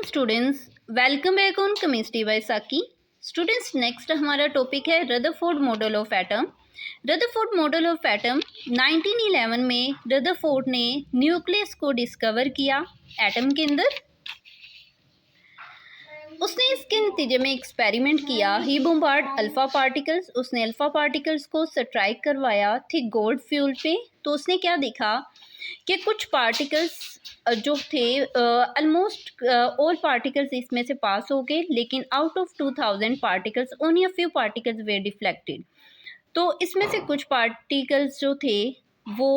Students, welcome back on chemistry bye साकी। Students, next हमारा topic है Rutherford model of atom. Rutherford model of atom 1911 में Rutherford ने nucleus को discover किया एटम के अंदर। उसने इसके नतीजे में एक्सपेरिमेंट किया। ही बॉम्बार्ड अल्फा पार्टिकल्स, उसने अल्फा पार्टिकल्स को स्ट्राइक करवाया थिक गोल्ड फ्यूल पे। तो उसने क्या देखा कि कुछ पार्टिकल्स जो थे ऑलमोस्ट ऑल पार्टिकल्स इसमें से पास हो गए, लेकिन out of 2000 particles only a few particles way deflected. तो इसमें से कुछ पार्टिकल्स जो थे वो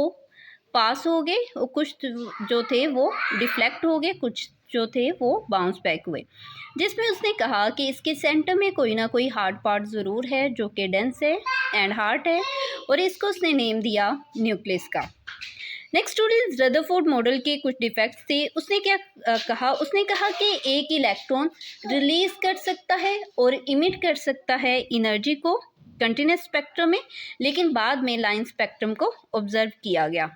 पास हो गए और कुछ जो थे वो डिफ्लेक्ट हो गए, कुछ जो थे वो बाउंस बैक हुए। जिसमें उसने कहा कि इसके सेंटर में कोई ना कोई हार्ड पार्ट ज़रूर है जो कि डेंस है एंड हार्ड है, और इसको उसने नेम दिया न्यूक्लियस का। नेक्स्ट स्टूडेंट्स, रदरफोर्ड मॉडल के कुछ डिफेक्ट्स थे। उसने क्या कहा? उसने कहा कि एक इलेक्ट्रॉन रिलीज कर सकता है और इमिट कर सकता है एनर्जी को कंटिन्यूस स्पेक्ट्रम में, लेकिन बाद में लाइन स्पेक्ट्रम को ऑब्जर्व किया गया।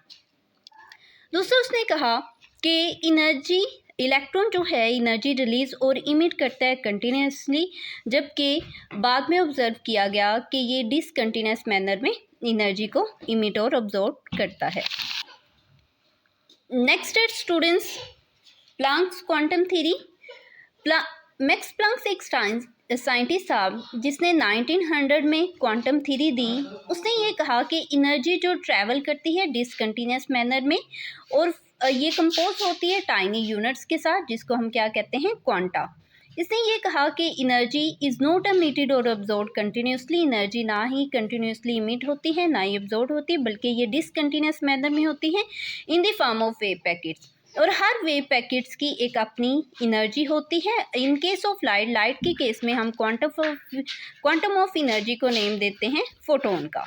दूसरा, उसने कहा कि एनर्जी इलेक्ट्रॉन जो है एनर्जी रिलीज और इमिट करता है कंटिन्यूसली, जबकि बाद में ऑब्जर्व किया गया कि ये डिसकंटिन्यूस मैनर में एनर्जी को इमिट और ऑब्जॉर्व करता है। नेक्स्ट है students, Planck's quantum theory. Max Planck's एक साइंटिस्ट था जिसने 1900 में क्वांटम थ्योरी दी। उसने ये कहा कि एनर्जी जो ट्रैवल करती है डिसकंटिन्यूस मैनर में, और ये कंपोज होती है टाइनी यूनिट्स के साथ, जिसको हम क्या कहते हैं, क्वांटा। इसने ये कहा कि एनर्जी इज़ नॉट एमिटेड और अब्जॉर्ब कंटिन्यूसली। एनर्जी ना ही कंटिन्यूसली इमिट होती है ना ही अब्जॉर्ब होती है, बल्कि ये डिसकंटिन्यूस मैनर में होती है in the form of wave packets. और हर वेव पैकेट्स की एक अपनी एनर्जी होती है। इन केस ऑफ लाइट के केस में हम क्वांटम ऑफ एनर्जी को नेम देते हैं फोटोन का।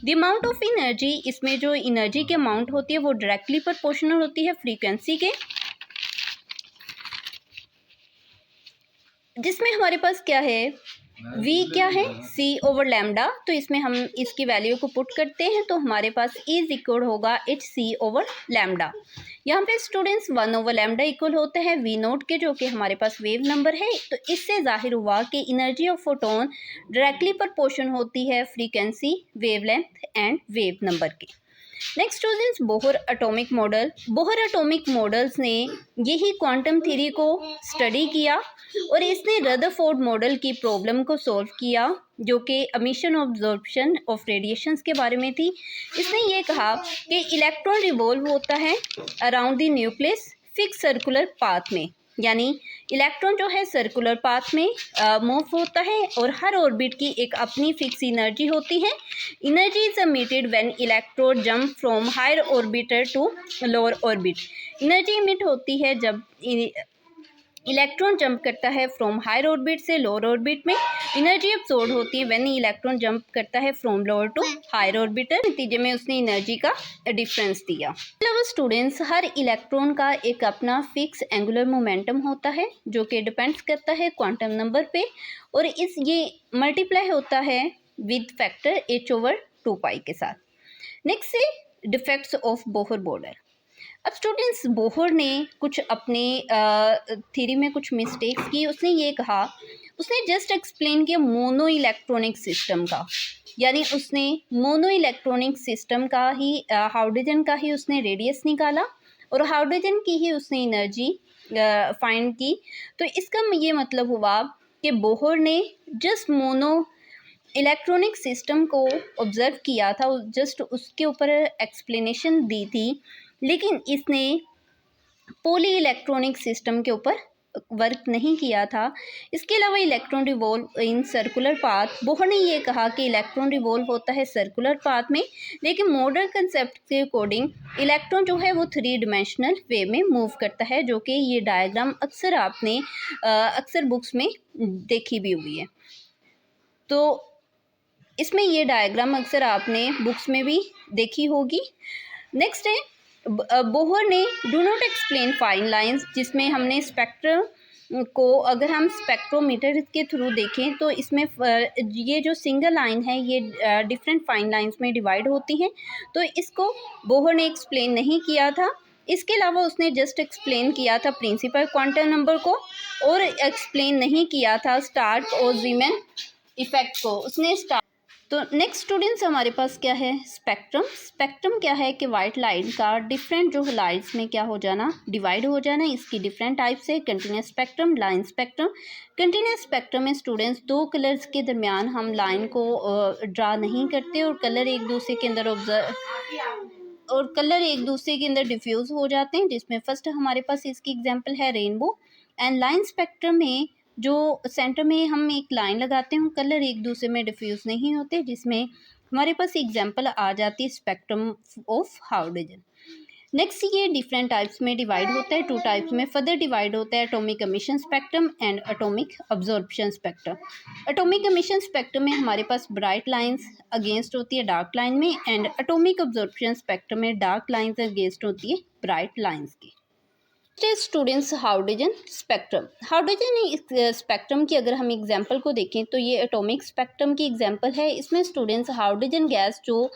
द अमाउंट ऑफ एनर्जी, इसमें जो एनर्जी की अमाउंट होती है वो डायरेक्टली प्रोपोर्शनल होती है फ्रीक्वेंसी के, जिसमें हमारे पास क्या है, v क्या है, c ओवर लैम्डा। तो इसमें हम इसकी वैल्यू को पुट करते हैं तो हमारे पास इज इक्वल होगा hc ओवर लैम्डा। यहाँ पे स्टूडेंट्स 1 ओवर लैम्डा इक्वल होता है v नोट के, जो कि हमारे पास वेव नंबर है। तो इससे जाहिर हुआ कि energy of photon directly proportion होती है frequency, wavelength and wave number के। Next students, Bohr atomic model. Bohr atomic models ने यही क्वांटम थ्योरी को स्टडी किया और इसने रदरफोर्ड मॉडल की प्रॉब्लम को सॉल्व किया, जो कि एमिशन ऑब्जॉर्प्शन ऑफ रेडिएशंस के बारे में थी। इसने ये कहा कि इलेक्ट्रॉन रिवॉल्व होता है around the nucleus fix circular path में, यानी इलेक्ट्रॉन जो है सर्कुलर पाथ में मूव होता है और हर ऑर्बिट की एक अपनी फिक्स एनर्जी होती है। Energy is emitted when electron jump from higher orbiter to lower orbit. Energy emit होती है जब इलेक्ट्रॉन जंप करता है फ्रॉम हायर ऑर्बिट से लोअर ऑर्बिट में। एनर्जी अब्सॉर्ब होती है व्हेन इलेक्ट्रॉन जंप करता है from lower to higher orbiter. नतीजे में उसने एनर्जी का डिफरेंस दिया। मतलब स्टूडेंट्स, हर इलेक्ट्रॉन का एक अपना फिक्स एंगुलर मोमेंटम होता है जो कि डिपेंड्स करता है क्वांटम नंबर पे, और ये मल्टीप्लाई होता है विद फैक्टर h/2π के साथ। नेक्स्ट है डिफेक्ट्स ऑफ बोहर मॉडल। अब स्टूडेंट्स, बोहर ने कुछ अपने थ्योरी में कुछ मिस्टेक्स की। उसने ये कहा, उसने जस्ट एक्सप्लेन किया मोनो इलेक्ट्रॉनिक सिस्टम का, यानी उसने मोनो इलेक्ट्रॉनिक सिस्टम का ही हाइड्रोजन का ही उसने रेडियस निकाला और हाइड्रोजन की ही उसने एनर्जी फाइंड की। तो इसका ये मतलब हुआ कि बोहर ने जस्ट मोनो इलेक्ट्रॉनिक सिस्टम को ऑब्जर्व किया था, जस्ट उसके ऊपर एक्सप्लेनेशन दी थी, लेकिन इसने पॉली इलेक्ट्रॉनिक सिस्टम के ऊपर वर्क नहीं किया था। इसके अलावा electron revolve in circular path. Bohr ने ये कहा कि इलेक्ट्रॉन रिवॉल्व होता है सर्कुलर पाथ में, लेकिन मॉडर्न कंसेप्ट के अकॉर्डिंग इलेक्ट्रॉन जो है वो 3 डिमेंशनल वे में मूव करता है, जो कि ये डायग्राम अक्सर आपने अक्सर बुक्स में देखी भी हुई है। तो इसमें ये डायग्राम अक्सर आपने बुक्स में भी देखी होगी। नेक्स्ट है बोहर ने do not explain fine lines, जिसमें हमने स्पेक्ट्रम को अगर हम स्पेक्ट्रोमीटर के थ्रू देखें तो इसमें ये जो सिंगल लाइन है ये डिफरेंट फाइन लाइंस में डिवाइड होती हैं। तो इसको बोहर ने एक्सप्लेन नहीं किया था इसके अलावा उसने जस्ट एक्सप्लेन किया था प्रिंसिपल क्वांटम नंबर को और एक्सप्लेन नहीं किया था स्टार्क और जीमैन इफेक्ट को। उसने तो नेक्स्ट स्टूडेंट्स हमारे पास क्या है, स्पेक्ट्रम। स्पेक्ट्रम क्या है कि वाइट लाइट का डिफरेंट जो लाइट्स में क्या हो जाना, डिवाइड हो जाना। इसकी डिफरेंट टाइप्स है, continuous spectrum, line spectrum. Continuous spectrum में स्टूडेंट्स दो कलर्स के दरमियान हम लाइन को ड्रा नहीं करते और कलर एक दूसरे के अंदर डिफ्यूज़ हो जाते हैं, जिसमें फर्स्ट हमारे पास इसकी एग्जांपल है रेनबो। एंड लाइन स्पेक्ट्रम में जो सेंटर में हम एक लाइन लगाते हैं, कलर एक दूसरे में डिफ्यूज़ नहीं होते, जिसमें हमारे पास एग्जांपल आ जाती है स्पेक्ट्रम ऑफ हाइड्रोजन। नेक्स्ट ये डिफरेंट टाइप्स में डिवाइड होता है, टू टाइप्स में फर्दर डिवाइड होता है, atomic emission spectrum and atomic absorption spectrum. Atomic emission spectrum में हमारे पास ब्राइट लाइंस अगेंस्ट होती है डार्क लाइन में, एंड एटॉमिक अब्जॉर्प्शन स्पेक्ट्रम में डार्क लाइंस अगेंस्ट होती है ब्राइट लाइंस की। Students hydrogen spectrum. Hydrogen spectrum की अगर हम एग्जांपल को देखें तो ये एटॉमिक स्पेक्ट्रम की एग्जांपल है। इसमें स्टूडेंट्स हाइड्रोजन गैस जो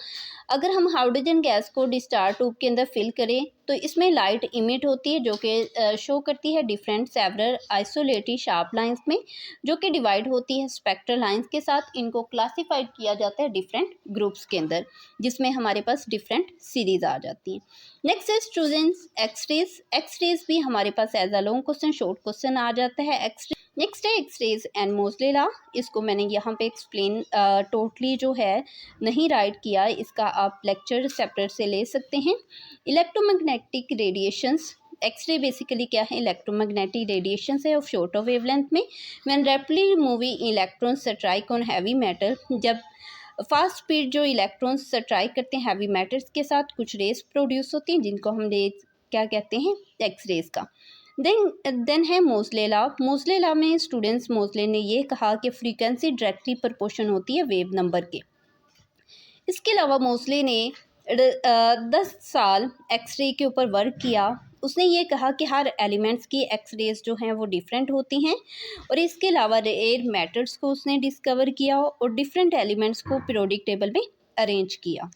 अगर हम हाइड्रोजन गैस को डिस्चार्ज ट्यूब के अंदर फिल करें तो इसमें लाइट इमिट होती है जो कि शो करती है different several isolated sharp lines में, जो कि डिवाइड होती है स्पेक्ट्रल लाइंस के साथ। इनको क्लासिफाइड किया जाता है डिफरेंट ग्रुप्स के अंदर, जिसमें हमारे पास डिफरेंट सीरीज आ जाती हैं। नेक्स्ट है स्टूडेंट्स एक्सरेज। एक्सरेज भी हमारे पास as a long question, short question आ जाता है एक्सरे। नेक्स्ट है एक्सरेज एंड मोसले लॉ। इसको मैंने यहाँ पे एक्सप्लेन टोटली जो है नहीं राइट किया, इसका आप लेक्चर सेपरेट से ले सकते हैं। Electromagnetic radiations. एक्सरे बेसिकली क्या है, इलेक्ट्रोमैग्नेटिक रेडिएशंस है ऑफ शॉर्ट वेवलेंथ में। When rapidly moving electrons strike on heavy metal, जब फास्ट स्पीड जो इलेक्ट्रॉन्स स्ट्राइक करते हैं हैवी मेटल्स के साथ, कुछ रेस प्रोड्यूस होती हैं जिनको हम रेस क्या कहते हैं, एक्सरेज का। देन है मोसले लॉ। मोसले लॉ में स्टूडेंट्स मोसले ने ये कहा कि फ्रीक्वेंसी डायरेक्टली प्रोपोर्शन होती है वेव नंबर के। इसके अलावा मोसले ने 10 साल एक्सरे के ऊपर वर्क किया। उसने ये कहा कि हर एलिमेंट्स की एक्सरेज जो हैं वो डिफरेंट होती हैं, और इसके अलावा रेयर मैटर्स को उसने डिस्कवर किया और डिफरेंट एलिमेंट्स को पीरियोडिक टेबल में अरेंज किया।